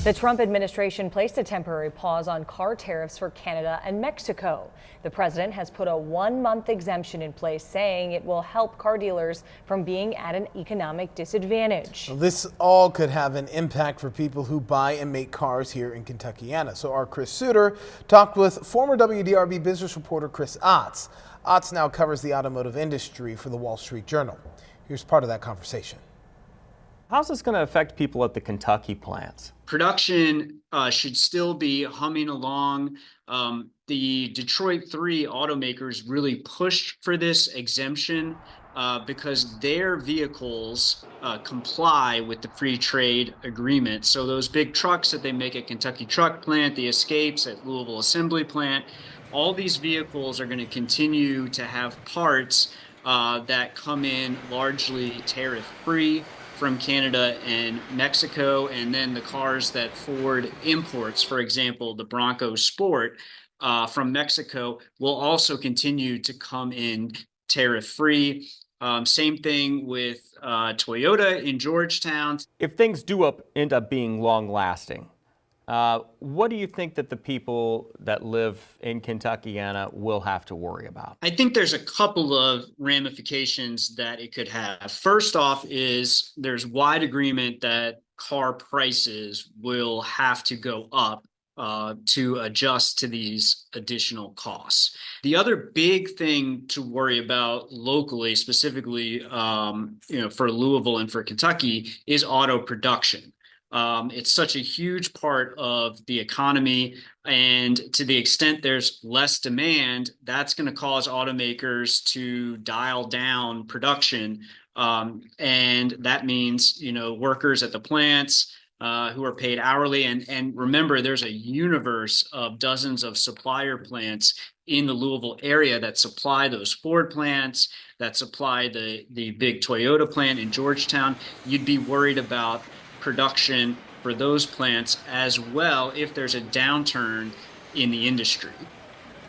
The Trump administration placed a temporary pause on car tariffs for Canada and Mexico. The president has put a 1-month exemption in place, saying it will help car dealers from being at an economic disadvantage. Well, this all could have an impact for people who buy and make cars here in Kentuckiana. So our Chris Suter talked with former WDRB business reporter Chris Otts. Otts now covers the automotive industry for the Wall Street Journal. Here's part of that conversation. How's this going to affect people at the Kentucky plants? Production should still be humming along. The Detroit 3 automakers really pushed for this exemption because their vehicles comply with the free trade agreement. So those big trucks that they make at Kentucky Truck Plant, the Escapes at Louisville Assembly Plant, all these vehicles are going to continue to have parts that come in largely tariff-free from Canada and Mexico, and then the cars that Ford imports, for example, the Bronco Sport from Mexico, will also continue to come in tariff-free. Same thing with Toyota in Georgetown. If things do end up being long-lasting, what do you think that the people that live in Kentuckiana will have to worry about? I think there's a couple of ramifications that it could have. First off is there's wide agreement that car prices will have to go up to adjust to these additional costs. The other big thing to worry about locally, specifically for Louisville and for Kentucky, is auto production. It's such a huge part of the economy, and to the extent there's less demand, that's going to cause automakers to dial down production, and that means workers at the plants who are paid hourly. And remember, there's a universe of dozens of supplier plants in the Louisville area that supply those Ford plants, that supply the big Toyota plant in Georgetown. You'd be worried about production for those plants as well if there's a downturn in the industry.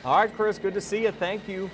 All right, Chris, good to see you. Thank you.